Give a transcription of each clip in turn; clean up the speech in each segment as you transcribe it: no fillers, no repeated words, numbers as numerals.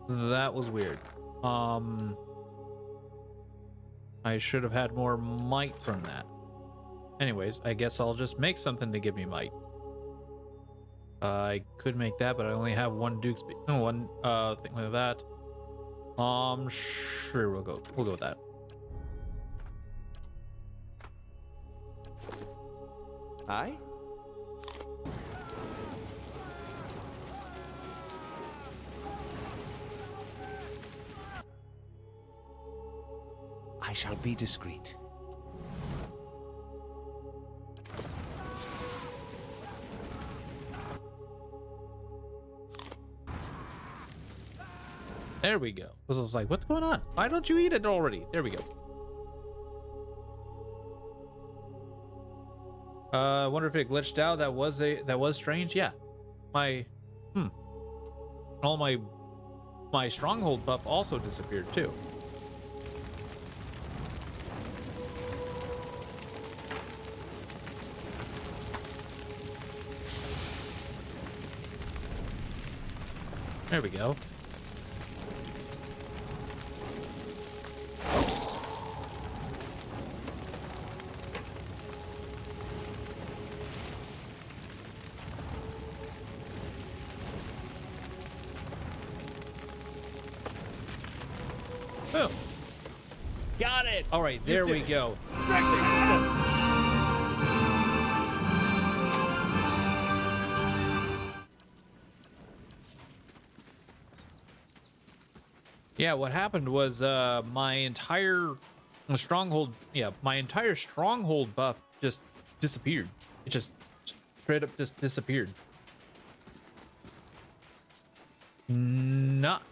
That was weird. I should have had more might from that. Anyways, I guess I'll just make something to give me might. I could make that, but I only have one one thing like that. Sure, we'll go with that. Aye? I shall be discreet. There we go. I was like, what's going on? Why don't you eat it already? There we go. I wonder if it glitched out. That was strange. Yeah. All my stronghold buff also disappeared too. There we go. Boom. Got it. All right, there we go. Yeah, what happened was my entire stronghold buff just disappeared. It just straight up just disappeared. Not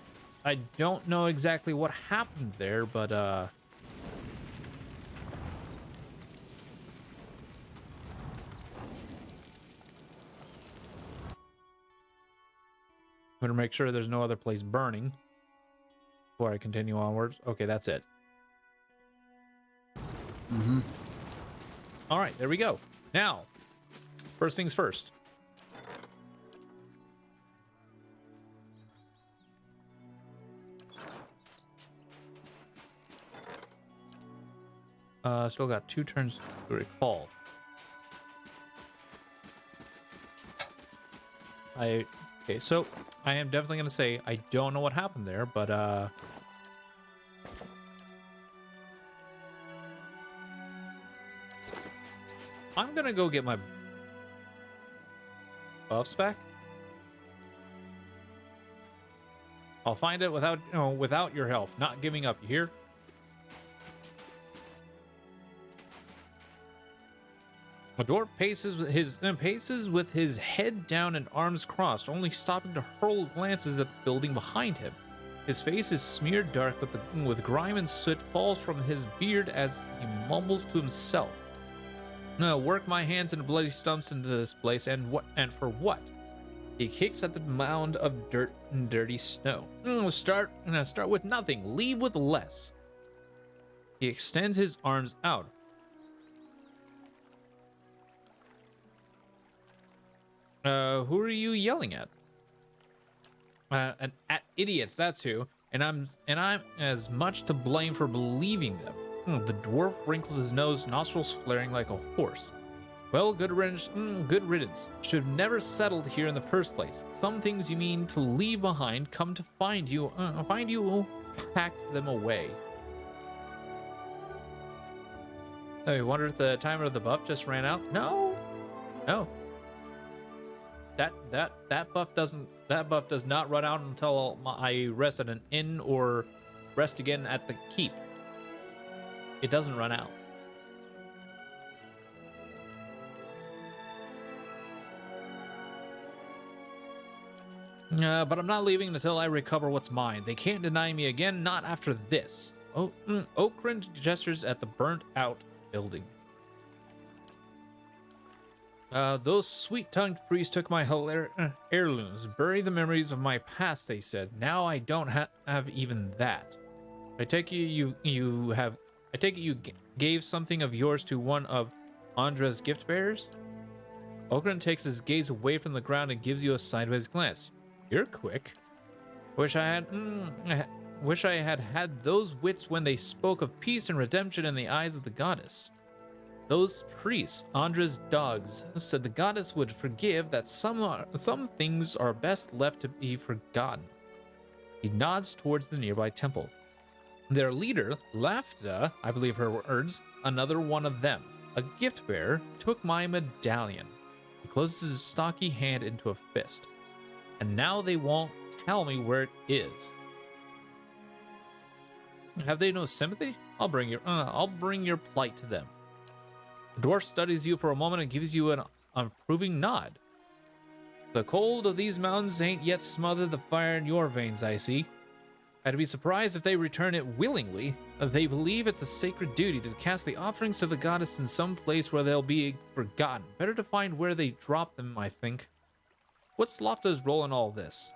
I don't know exactly what happened there, but I'm gonna make sure there's no other place burning before I continue onwards. Okay, that's it. All right, there we go. Now, first things first. Still got 2 turns to recall. Okay, so I am definitely gonna say I don't know what happened there, but I'm gonna go get my buffs back. I'll find it without your help. Not giving up. You hear? The dwarf paces with his head down and arms crossed, only stopping to hurl glances at the building behind him. His face is smeared dark with grime and soot falls from his beard as he mumbles to himself. No, work my hands and bloody stumps into this place, and for what? He kicks at the mound of dirt and dirty snow. Start with nothing, leave with less. He extends his arms out. Who are you yelling at? At idiots, that's who. And I'm as much to blame for believing them. The dwarf wrinkles his nose, nostrils flaring like a horse. Well, good riddance. Good riddance. Should have never settled here in the first place. Some things you mean to leave behind come to find you. Packed them away. I wonder if the timer of the buff just ran out. No. That buff does not run out until I rest at an inn or rest again at the keep. It doesn't run out. But I'm not leaving until I recover what's mine. They can't deny me again, not after this. Oakrin gestures at the burnt out building. Those sweet-tongued priests took my heirlooms, buried the memories of my past, they said. Now I don't have even that. I take it you gave something of yours to one of Andra's gift bearers? Ogren takes his gaze away from the ground and gives you a sideways glance. You're quick. Wish wish I had had those wits when they spoke of peace and redemption in the eyes of the goddess. Those priests, Andra's dogs, said the goddess would forgive, that some things are best left to be forgotten. He nods towards the nearby temple. Their leader, Lafta, I believe her words, another one of them, a gift bearer, took my medallion. He closes his stocky hand into a fist. And now they won't tell me where it is. Have they no sympathy? I'll bring your plight to them. The dwarf studies you for a moment and gives you an approving nod. The cold of these mountains ain't yet smothered the fire in your veins, I see. I'd be surprised if they return it willingly. They believe it's a sacred duty to cast the offerings to the goddess in some place where they'll be forgotten. Better to find where they drop them, I think. What's Lofta's role in all this?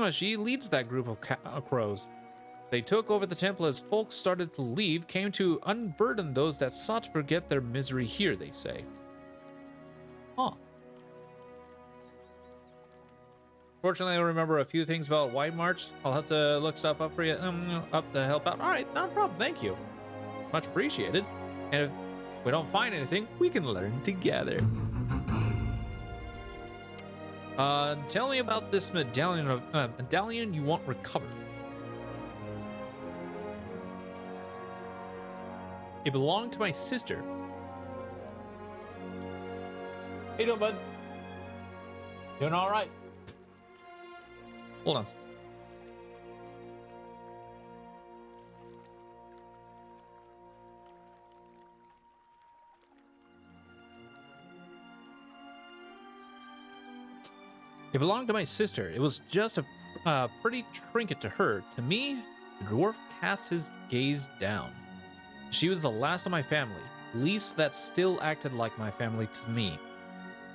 She leads that group of crows. They took over the temple as folks started to leave, came to unburden those that sought to forget their misery here, they say. Huh. Fortunately, I remember a few things about White March. I'll have to look stuff up for you, up to help out. All right, no problem, thank you. Much appreciated. And if we don't find anything, we can learn together. Tell me about this medallion you want recovered. It belonged to my sister. Hey, doing, bud? Doing all right? Hold on. It belonged to my sister. It was just a pretty trinket to her. To me, the dwarf cast his gaze down. She was the last of my family, least that still acted like my family to me.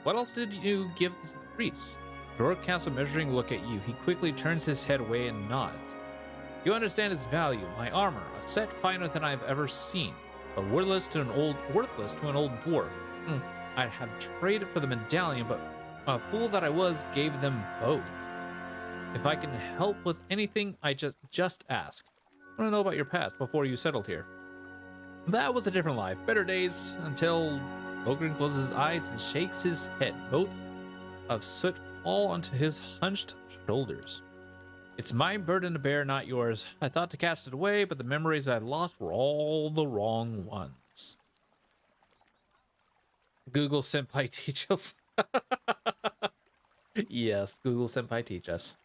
What else did you give the priest? The dwarf casts a measuring look at you. He quickly turns his head away and nods. You understand its value. My armor, a set finer than I've ever seen, but worthless to an old dwarf. I'd have traded for the medallion, but a fool that I was gave them both. If I can help with anything, I just ask. I want to know about your past before you settled here. That was a different life. Better days until Ogren closes his eyes and shakes his head. Motes of soot fall onto his hunched shoulders. It's my burden to bear, not yours. I thought to cast it away, but the memories I lost were all the wrong ones. Google Senpai teach us. Yes, Google Senpai teach us.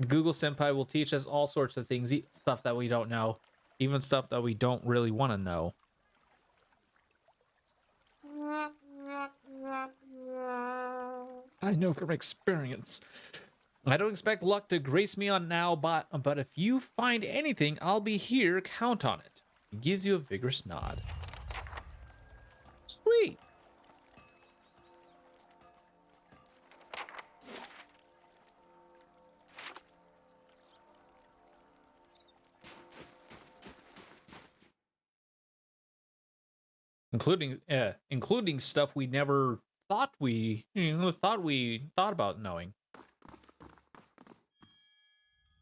Google Senpai will teach us all sorts of things, stuff that we don't know, even stuff that we don't really want to know. I know from experience. I don't expect luck to grace me on now, but if you find anything, I'll be here. Count on it. He gives you a vigorous nod. Sweet. Including stuff we never thought we thought about knowing.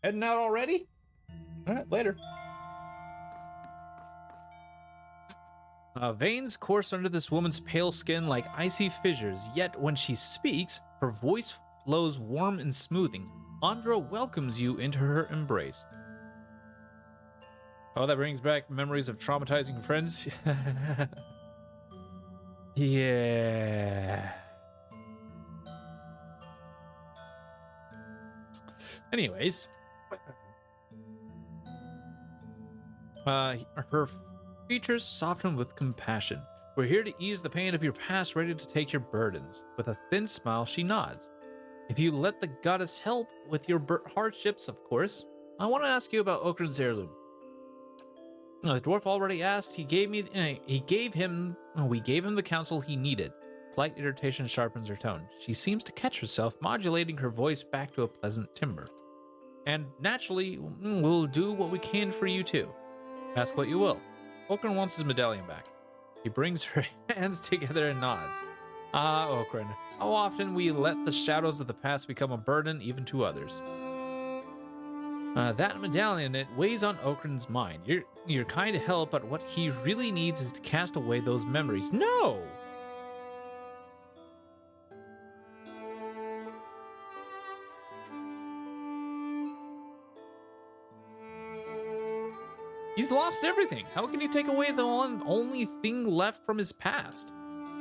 Heading out already? All right, later. Veins course under this woman's pale skin like icy fissures, yet when she speaks, her voice flows warm and smoothing. Andra welcomes you into her embrace. Oh, that brings back memories of traumatizing friends. Yeah. Anyways, her features soften with compassion. We're here to ease the pain of your past, ready to take your burdens. With a thin smile, she nods. If you let the goddess help with your hardships, of course. I want to ask you about Okran's heirloom. The dwarf already asked. We gave him the counsel he needed. Slight irritation sharpens her tone. She seems to catch herself, modulating her voice back to a pleasant timbre. And naturally, we'll do what we can for you too. Ask what you will. Okran wants his medallion back. He brings her hands together and nods. Ah, Okran, how often we let the shadows of the past become a burden even to others. That medallion, it weighs on Okran's mind. You're kind to help, but what he really needs is to cast away those memories. No! He's lost everything. How can you take away the only thing left from his past?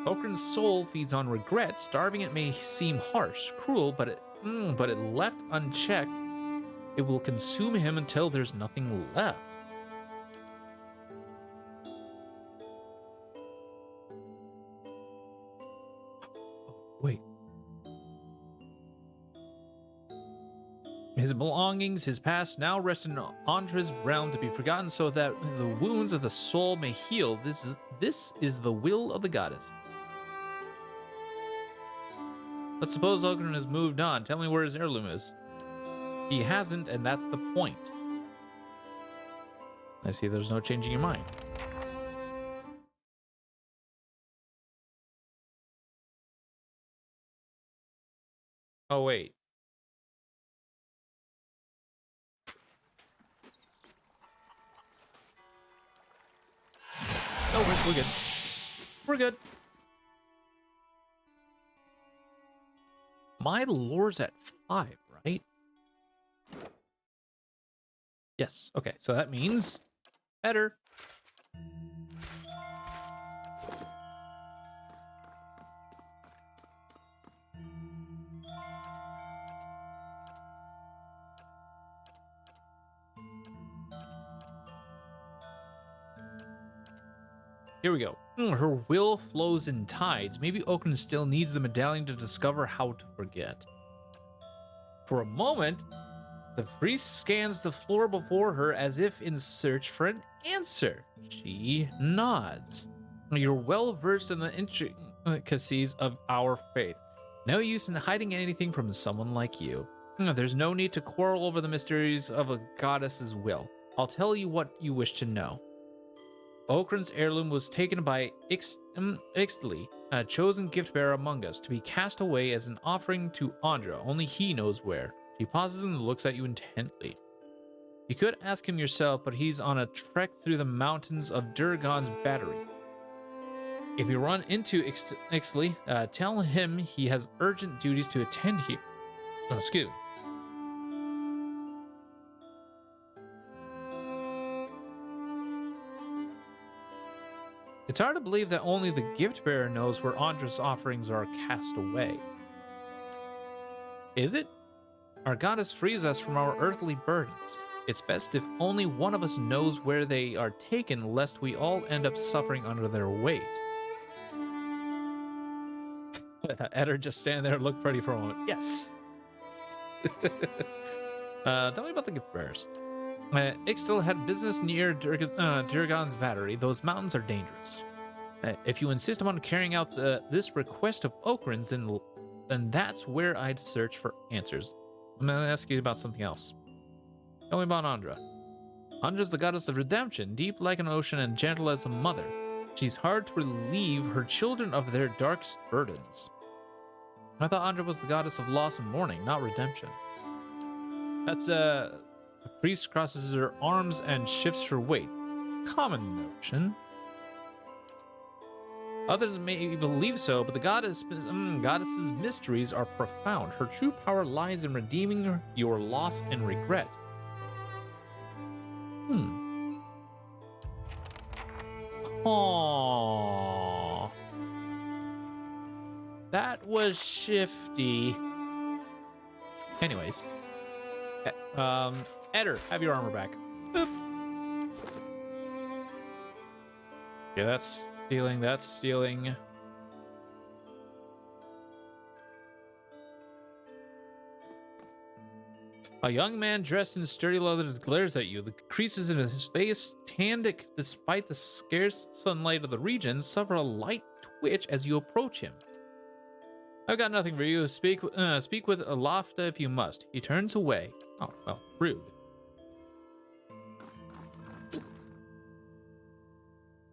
Okran's soul feeds on regret. Starving it may seem harsh, cruel, but it left unchecked, it will consume him until there's nothing left. Wait. His belongings, his past, now rest in Andra's realm to be forgotten so that the wounds of the soul may heal. This is the will of the goddess. Let's suppose Okran has moved on. Tell me where his heirloom is. He hasn't, and that's the point. I see there's no changing your mind. Oh, wait. Oh, we're good. We're good. My lore's at 5, right? Yes. Okay, so that means better. Here we go. Her will flows in tides. Maybe Okran still needs the medallion to discover how to forget. For a moment, the priest scans the floor before her as if in search for an answer. She nods. You're well versed in the intricacies of our faith. No use in hiding anything from someone like you. There's no need to quarrel over the mysteries of a goddess's will. I'll tell you what you wish to know. Okran's heirloom was taken by Ixtli, a chosen gift bearer among us, to be cast away as an offering to Andra. Only he knows where. She pauses and looks at you intently. You could ask him yourself, but he's on a trek through the mountains of Durgan's battery. If you run into Ixtli, tell him he has urgent duties to attend here. Oh, excuse me. It's hard to believe that only the gift bearer knows where Andra's offerings are cast away. Is it? Our goddess frees us from our earthly burdens. It's best if only one of us knows where they are taken, lest we all end up suffering under their weight. Eder just stand there and look pretty for a moment. Yes. Tell me about the gift bearers. Ixtal had business near Durgan's battery. Those mountains are dangerous. If you insist upon carrying out this request of Okran's, then that's where I'd search for answers. I'm going to ask you about something else. Tell me about Andra. Andra's the goddess of redemption, deep like an ocean and gentle as a mother. She's hard to relieve her children of their darkest burdens. I thought Andra was the goddess of loss and mourning, not redemption. That's the priest crosses her arms and shifts her weight. Common notion. Others may believe so, but the goddess's mysteries are profound. Her true power lies in redeeming your loss and regret. Aww. That was shifty. Anyways. Eder, have your armor back. Boop. Yeah, that's stealing, that's stealing. A young man dressed in sturdy leather glares at you. The creases in his face, tanned despite the scarce sunlight of the region, suffer a light twitch as you approach him. I've got nothing for you. Speak with Alafta if you must. He turns away. Oh, well, rude.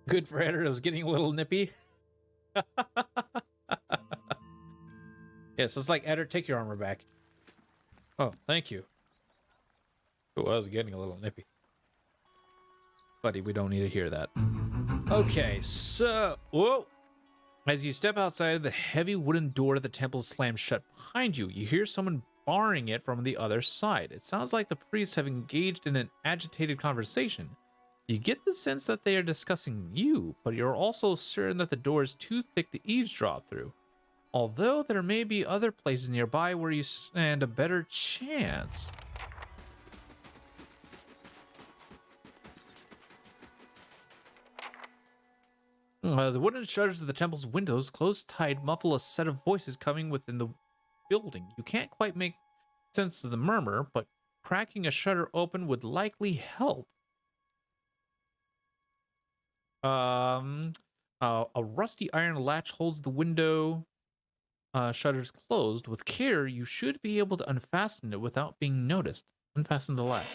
Good for Eder. It was getting a little nippy. Yeah, so it's like, Eder, take your armor back. Oh, thank you. Oh, I was getting a little nippy. Buddy, we don't need to hear that. Okay, so... Whoa! As you step outside, the heavy wooden door to the temple slams shut behind you. You hear someone barring it from the other side. It sounds like the priests have engaged in an agitated conversation. You get the sense that they are discussing you, but you're also certain that the door is too thick to eavesdrop through. Although there may be other places nearby where you stand a better chance. The wooden shutters of the temple's windows, closed tight, muffle a set of voices coming within the building. You can't quite make sense of the murmur, but cracking a shutter open would likely help. A rusty iron latch holds the window shutters closed. With care, you should be able to unfasten it without being noticed. Unfasten the latch.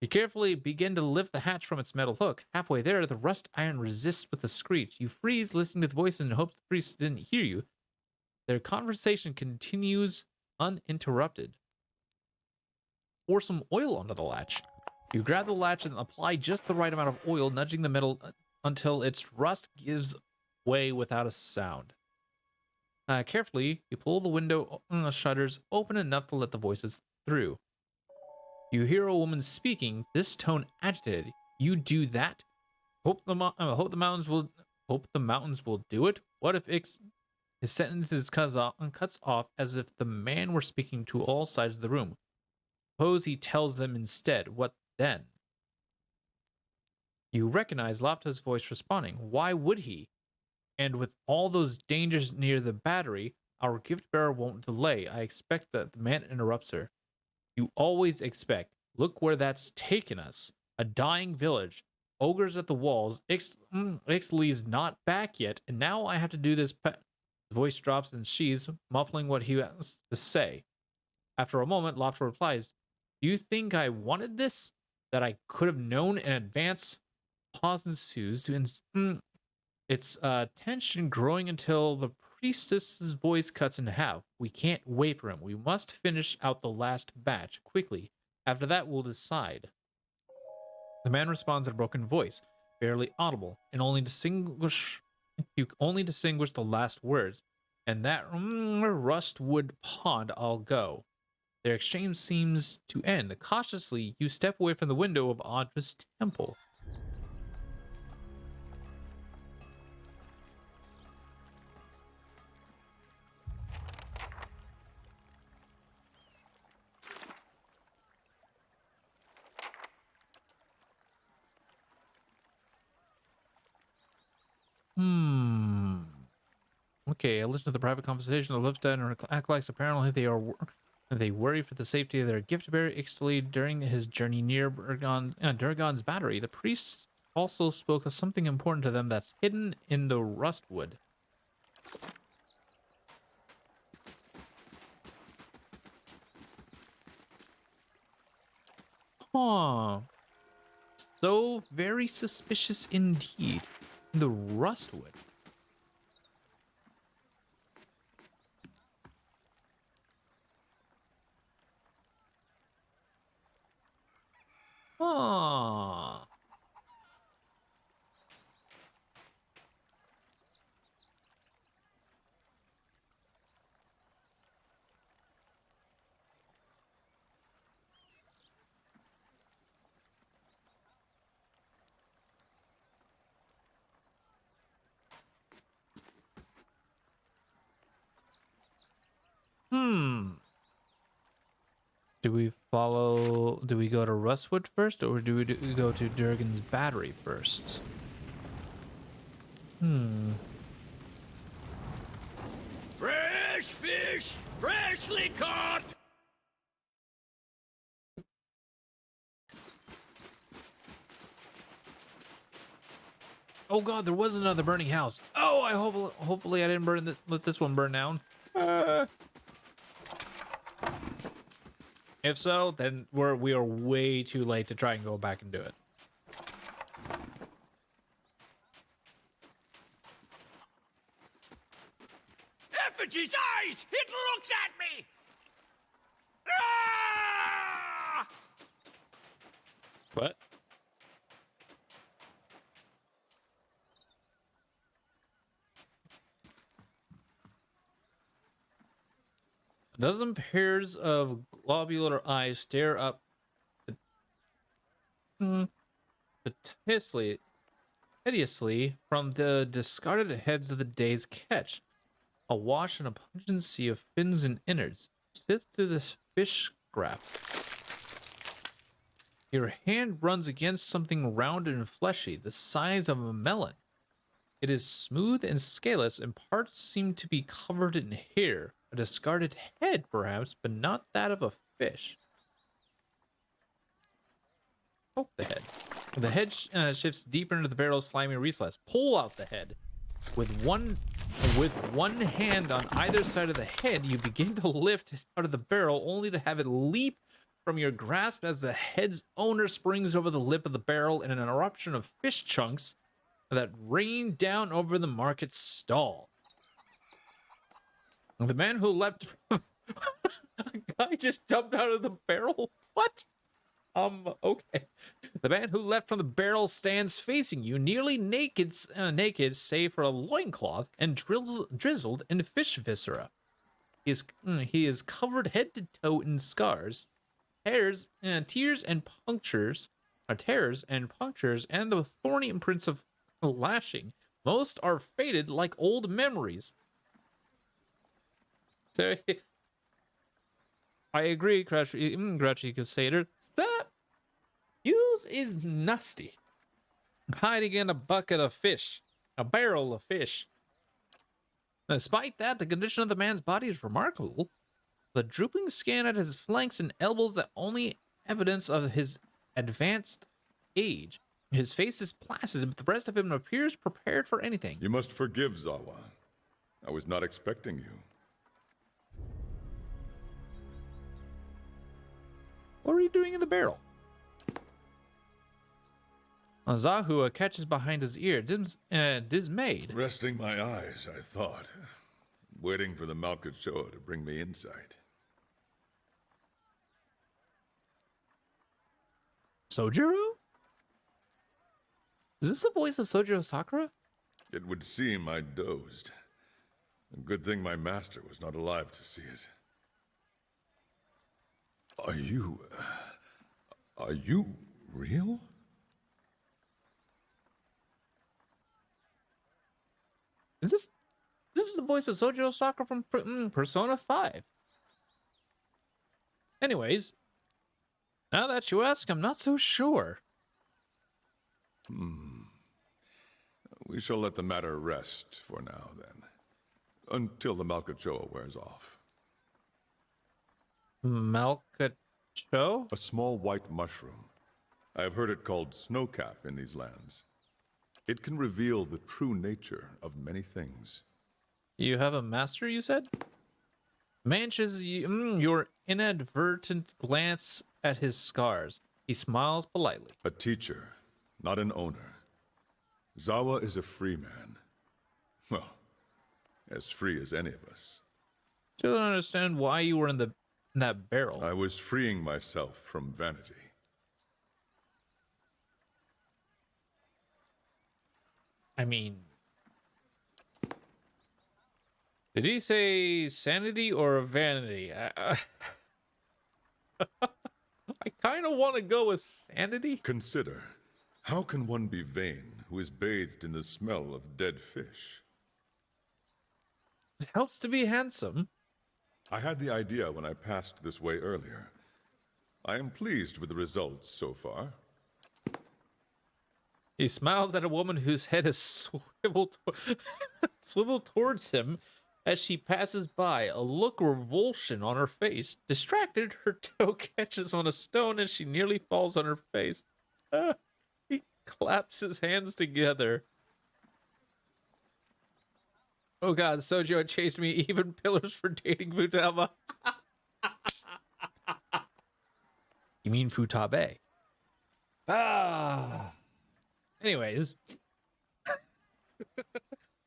You carefully begin to lift the hatch from its metal hook. Halfway there, the rust iron resists with a screech. You freeze, listening to the voice in hopes the priest didn't hear you. Their conversation continues uninterrupted. Pour some oil onto the latch. You grab the latch and apply just the right amount of oil, nudging the metal until its rust gives way without a sound. Carefully, you pull the window shutters open enough to let the voices through. You hear a woman speaking, this tone agitated. You do that? Hope the mountains will do it? What if his sentences cuts off as if the man were speaking to all sides of the room? Suppose he tells them instead. What then? You recognize Lofta's voice responding. Why would he? And with all those dangers near the battery, our gift bearer won't delay. I expect that the man interrupts her. You always expect. Look where that's taken us. A dying village. Ogres at the walls. Ixtali's not back yet. And now I have to do this. The voice drops and she's muffling what he has to say. After a moment, Lofta replies, do you think I wanted this? That I could have known in advance? Pause ensues. Its tension growing until the priestess's voice cuts in half. We can't wait for him. We must finish out the last batch quickly. After that, we'll decide. The man responds in a broken voice, barely audible, and you only distinguish the last words. And that rustwood pond, I'll go. Their exchange seems to end. Cautiously, you step away from the window of Audra's temple. Okay, I listened to the private conversation of Lifta and her acolytes. Apparently, they worry for the safety of their gift bearer Ixtali during his journey near Durgan's battery. The priest also spoke of something important to them that's hidden in the rustwood. Huh. So very suspicious indeed. The rustwood. Huh. Do we go to Rustwood first, or do we go to Durgan's battery first? Fresh fish, freshly caught! Oh god, there was another burning house. Oh, hopefully I didn't let this one burn down. If so, then we are way too late to try and go back and do it. Effigy's eyes! It looked at me! Ah! What? A dozen pairs of globular eyes stare up hmm, hideously, hideously from the discarded heads of the day's catch. Awash in a pungent sea of fins and innards. Sift through this fish scraps. Your hand runs against something round and fleshy, the size of a melon. It is smooth and scaleless, and parts seem to be covered in hair. A discarded head, perhaps, but not that of a fish. Poke the head. The head shifts deeper into the barrel's slimy recess. Pull out the head. With one hand on either side of the head, you begin to lift it out of the barrel, only to have it leap from your grasp as the head's owner springs over the lip of the barrel in an eruption of fish chunks that rain down over the market stall. The man who leapt... A guy just jumped out of the barrel? What? Okay. The man who leapt from the barrel stands facing you, nearly naked, save for a loincloth and drizzled in fish viscera. He is covered head to toe in scars, tears and punctures, and the thorny imprints of lashing. Most are faded like old memories. So, I agree, Grouchy Crusader. Stop! Use is nasty. Hiding in a bucket of fish. A barrel of fish. Despite that, the condition of the man's body is remarkable. The drooping skin at his flanks and elbows, the only evidence of his advanced age. His face is placid, but the rest of him appears prepared for anything. You must forgive, Zawa. I was not expecting you. What are you doing in the barrel? Zahua catches behind his ear, dismayed. Resting my eyes, I thought. Waiting for the Malkachoa to bring me insight. Sojiro? Is this the voice of Sojiro Sakura? It would seem I dozed. A good thing my master was not alive to see it. Are you real? This is the voice of Sojiro Sakura from Persona 5. Anyways, now that you ask, I'm not so sure. We shall let the matter rest for now, then. Until the Malkachoa wears off. Malkacho? A small white mushroom. I have heard it called snowcap in these lands. It can reveal the true nature of many things. You have a master, you said? Manches your inadvertent glance at his scars. He smiles politely. A teacher, not an owner. Zawa is a free man. Well, as free as any of us. Still don't understand why you were in that barrel. I was freeing myself from vanity. I mean, did he say sanity or vanity? I kind of want to go with sanity. Consider, how can one be vain who is bathed in the smell of dead fish? It helps to be handsome. I had the idea when I passed this way earlier. I am pleased with the results so far. He smiles at a woman whose head is swiveled towards him as she passes by, a look of revulsion on her face. Distracted, her toe catches on a stone and she nearly falls on her face. He claps his hands together. Oh god, Sojo chased me, even pillars for dating Futaba. You mean Futabe? Anyways,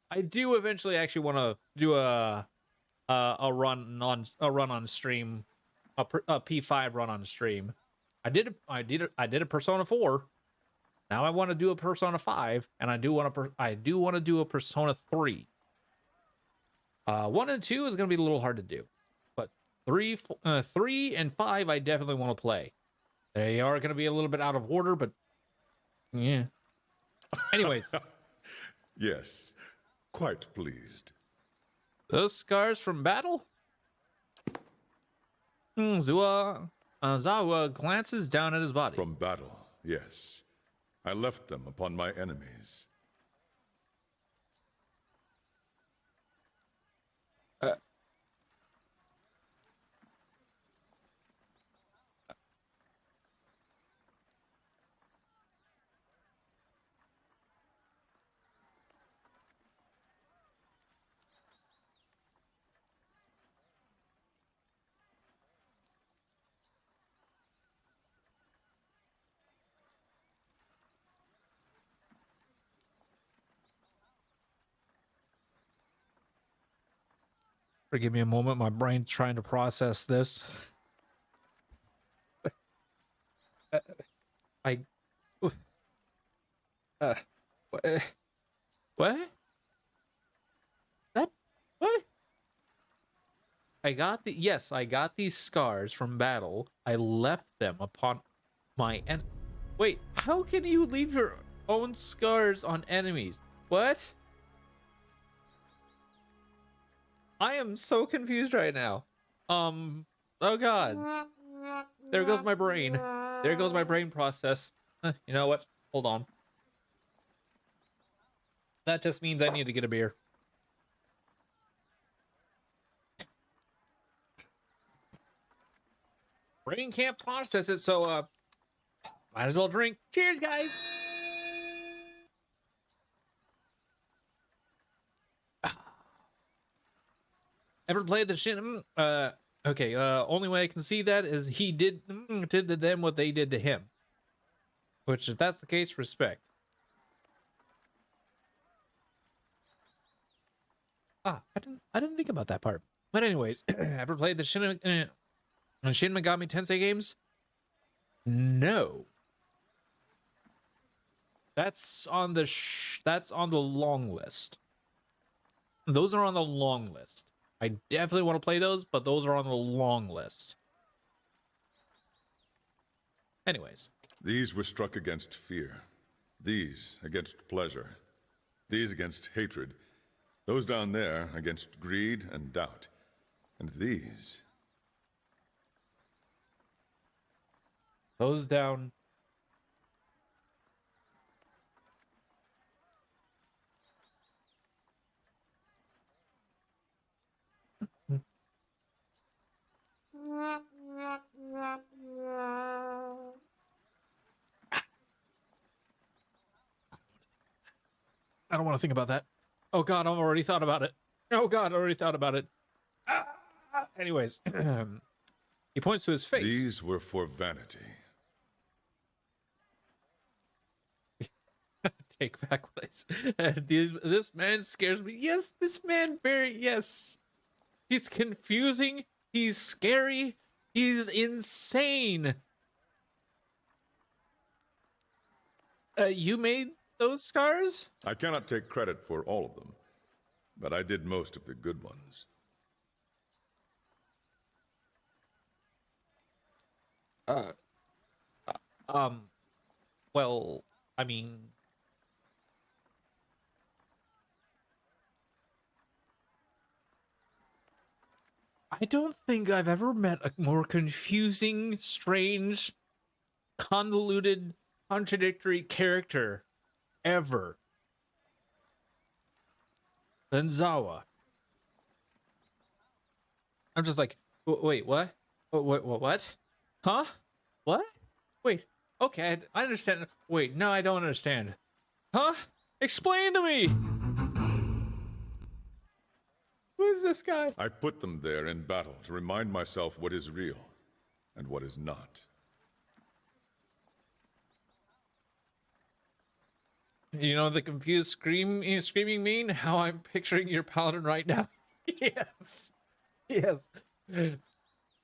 I do eventually actually want to do a run on stream, a P5 run on stream. I did a Persona 4. Now I want to do a Persona 5, and I do want to do a Persona 3. 1 and 2 is going to be a little hard to do, but 3 and 5 I definitely want to play. They are going to be a little bit out of order, but yeah. Anyways, Yes, quite pleased. those scars from battle? Zawa glances down at his body. From battle, yes. I left them upon my enemies. Give me a moment. My brain's trying to process this. I. What? That? What? I got these scars from battle. I left them upon my Wait, how can you leave your own scars on enemies? What? I am so confused right now. Oh god. There goes my brain. There goes my brain process. You know what? Hold on. That just means I need to get a beer. Brain can't process it, so might as well drink. Cheers, guys. Ever played the Shin? Okay. Only way I can see that is he did to them what they did to him. Which, if that's the case, respect. I didn't think about that part. But anyways, ever played the Shin Megami Tensei games? No. That's on the long list. Those are on the long list. I definitely want to play those, but those are on the long list. Anyways. These were struck against fear. These against pleasure. These against hatred. Those down there against greed and doubt. And these... Those down... I don't want to think about that. Oh god, I've already thought about it. Oh god, I already thought about it. Anyways, he points to his face. These were for vanity. Take back what I said. This man scares me. Yes, this man yes. He's confusing. He's scary. He's insane. You made those scars? I cannot take credit for all of them, but I did most of the good ones. Well, I mean... I don't think I've ever met a more confusing, strange, convoluted, contradictory character ever than Zawa. I'm just like, wait, what? What? Huh? What? Wait, okay, I understand. Wait, no, I don't understand. Huh? Explain to me! Who's this guy? I put them there in battle to remind myself what is real and what is not. You know the confused screaming mean? How I'm picturing your Paladin right now. Yes. Yes.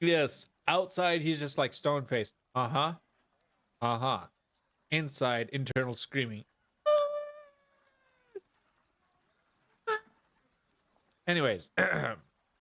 Yes. Outside, he's just like stone-faced. Uh-huh. Aha. Inside, internal screaming. Anyways,